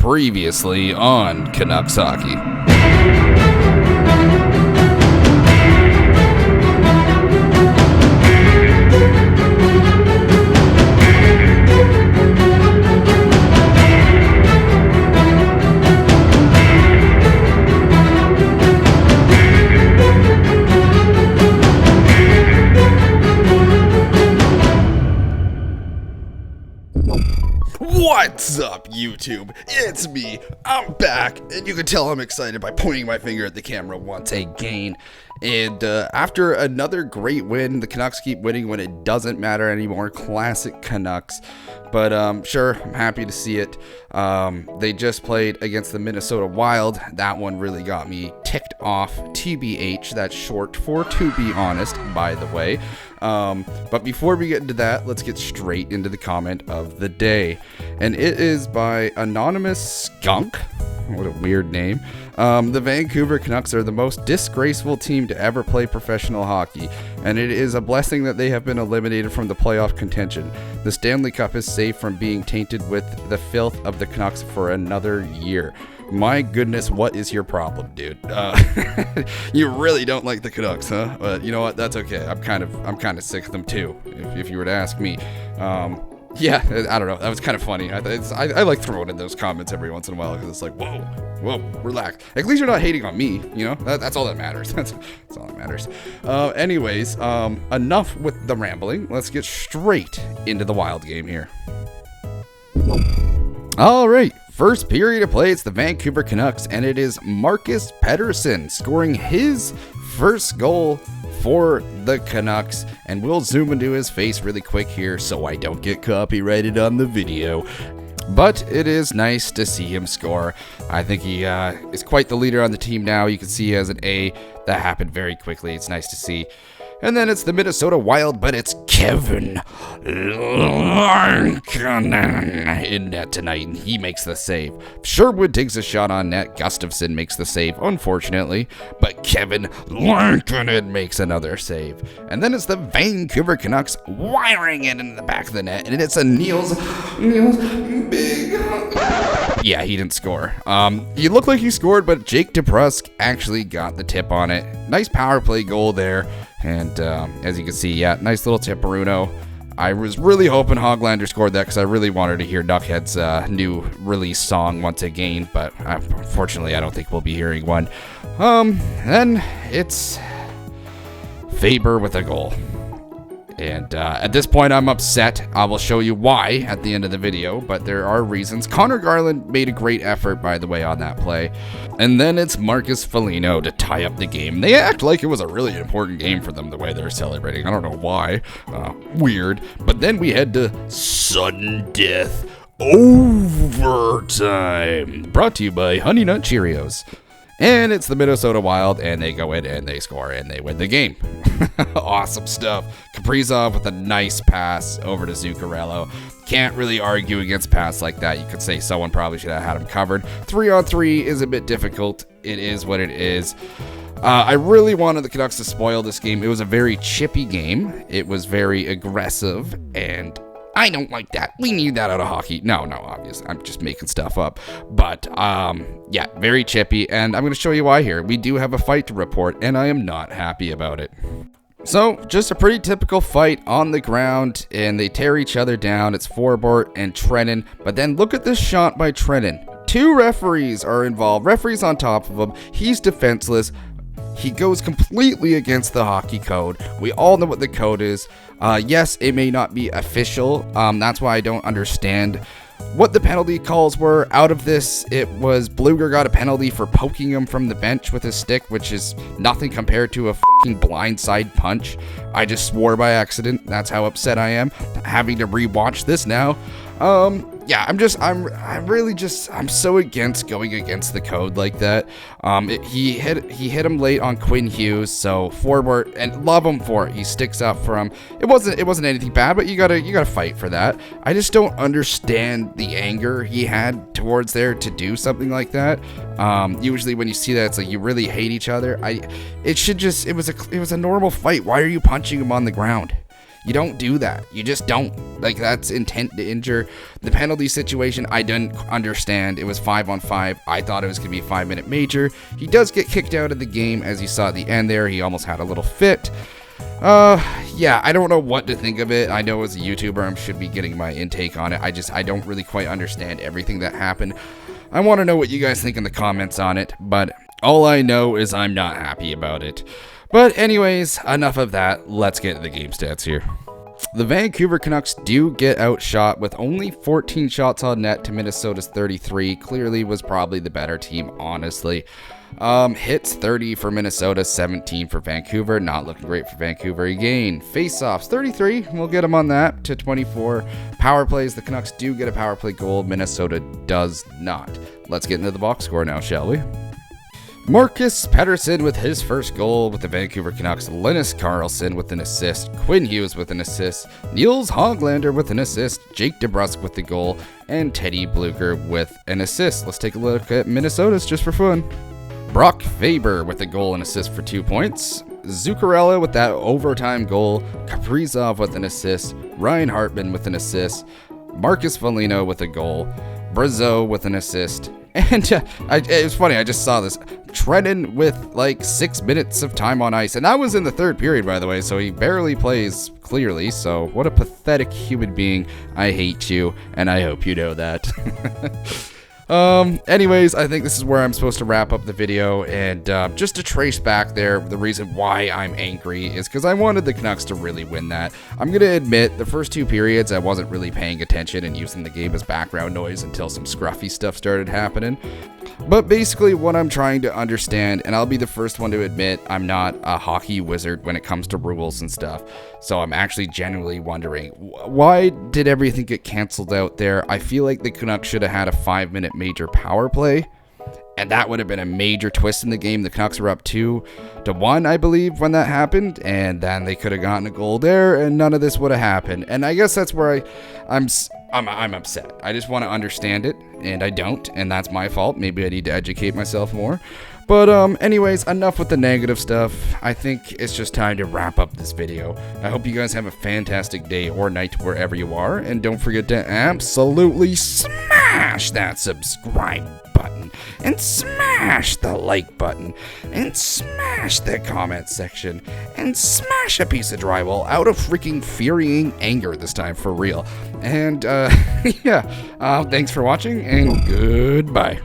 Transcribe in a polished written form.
Previously on Canucks Hockey. What's up, YouTube? It's me. I'm back, and you can tell I'm excited by pointing my finger at the camera once again. And after another great win, the Canucks keep winning when it doesn't matter anymore. Classic Canucks. But sure, I'm happy to see it. They just played against the Minnesota Wild. That one really got me ticked off. TBH, that's short for to be honest, by the way. But before we get into that, let's get straight into the comment of the day. And it is by Anonymous Skunk. What a weird name. The Vancouver Canucks are the most disgraceful team to ever play professional hockey, and it is a blessing that they have been eliminated from the playoff contention. The Stanley Cup is safe from being tainted with the filth of the Canucks for another year. My goodness, what is your problem, dude? You really don't like the Canucks, huh? But you know what? That's okay. I'm kind of sick of them too, if you were to ask me. Yeah, I don't know. That was kind of funny. I like throwing in those comments every once in a while because it's like, whoa, relax. At least you're not hating on me, you know? That's all that matters. That's all that matters. Anyways, enough with the rambling. Let's get straight into the Wild game here. All right. First period of play, it's the Vancouver Canucks, and it is Marcus Pettersson scoring his first goal for the Canucks, and we'll zoom into his face really quick here so I don't get copyrighted on the video. But it is nice to see him score. I think he is quite the leader on the team now. You can see he has an A. That happened very quickly. It's nice to see. And then it's the Minnesota Wild, but it's Kevin Larkinen in net tonight, and he makes the save. Sherwood takes a shot on net. Gustafsson makes the save, unfortunately, but Kevin Larkinen makes another save. And then it's the Vancouver Canucks wiring it into the back of the net, and it's a Niels big... Yeah, he didn't score. He looked like he scored, but Jake DeBrusk actually got the tip on it. Nice power play goal there. And as you can see, yeah, nice little tip, Bruno. I was really hoping Hoglander scored that because I really wanted to hear Duckhead's new release song once again, but unfortunately I don't think we'll be hearing one. Then it's Faber with a goal. And at this point, I'm upset. I will show you why at the end of the video, but there are reasons. Connor Garland made a great effort, by the way, on that play. And then it's Marcus Foligno to tie up the game. They act like it was a really important game for them, the way they're celebrating. I don't know why. Weird. But then we head to sudden death overtime. Brought to you by Honey Nut Cheerios. And it's the Minnesota Wild, and they go in and they score and they win the game. Awesome stuff. Kaprizov with a nice pass over to Zuccarello. Can't really argue against pass like that. You could say someone probably should have had him covered. 3-on-3 is a bit difficult. It is what it is. I really wanted the Canucks to spoil this game. It was a very chippy game. It was very aggressive, and I don't like that. We need that out of hockey. No, obviously. I'm just making stuff up. But, yeah, very chippy. And I'm going to show you why here. We do have a fight to report, and I am not happy about it. So, just a pretty typical fight on the ground, and they tear each other down. It's Forbort and Trennan. But then look at this shot by Trennan. 2 referees are involved. Referees on top of him. He's defenseless. He goes completely against the hockey code. We all know what the code is. Yes, it may not be official. That's why I don't understand what the penalty calls were. Out of this, it was Bluger got a penalty for poking him from the bench with his stick, which is nothing compared to a fucking blindside punch. I just swore by accident. That's how upset I am having to rewatch this now. Yeah, I'm so against going against the code like that. He hit him late on Quinn Hughes, so Forbort, and love him for it. He sticks up for him. It wasn't anything bad, but you gotta fight for that. I just don't understand the anger he had towards there to do something like that. Usually when you see that, it's like you really hate each other. It was a normal fight. Why are you punching him on the ground? You don't do that. You just don't. Like, that's intent to injure. The penalty situation, I didn't understand. It was 5-on-5. I thought it was going to be a 5-minute major. He does get kicked out of the game, as you saw at the end there. He almost had a little fit. Yeah, I don't know what to think of it. I know as a YouTuber, I should be getting my intake on it. I don't really quite understand everything that happened. I want to know what you guys think in the comments on it, but all I know is I'm not happy about it. But anyways, enough of that. Let's get to the game stats here. The Vancouver Canucks do get outshot with only 14 shots on net to Minnesota's 33. Clearly was probably the better team, honestly. Hits 30 for Minnesota, 17 for Vancouver. Not looking great for Vancouver again. Face-offs 33. We'll get them on that to 24. Power plays. The Canucks do get a power play goal. Minnesota does not. Let's get into the box score now, shall we? Marcus Pettersson with his first goal with the Vancouver Canucks. Linus Karlsson with an assist. Quinn Hughes with an assist. Niels Hoglander with an assist. Jake DeBrusk with the goal. And Teddy Blucher with an assist. Let's take a look at Minnesota's just for fun. Brock Faber with a goal and assist for 2 points. Zuccarello with that overtime goal. Kaprizov with an assist. Ryan Hartman with an assist. Marcus Foligno with a goal. Brazeau with an assist. And it was funny, I just saw this. Trennan with like 6 minutes of time on ice. And that was in the third period, by the way, so he barely plays clearly. So what a pathetic human being. I hate you, and I hope you know that. Anyways, I think this is where I'm supposed to wrap up the video, and just to trace back there, the reason why I'm angry is because I wanted the Canucks to really win that. I'm gonna admit, the first 2 periods I wasn't really paying attention and using the game as background noise until some scruffy stuff started happening. But basically what I'm trying to understand, and I'll be the first one to admit I'm not a hockey wizard when it comes to rules and stuff, so I'm actually genuinely wondering, why did everything get canceled out there? I feel like the Canucks should have had a 5-minute major power play, and that would have been a major twist in the game. The Canucks were up 2-1, I believe, when that happened, and then they could have gotten a goal there, and none of this would have happened. And I guess that's where I'm upset. I just want to understand it, and I don't, and that's my fault. Maybe I need to educate myself more. But anyways, enough with the negative stuff. I think it's just time to wrap up this video. I hope you guys have a fantastic day or night wherever you are, and don't forget to absolutely smash that subscribe button, and smash the like button, and smash the comment section, and smash a piece of drywall out of freaking furying anger this time, for real. And yeah, thanks for watching, and goodbye.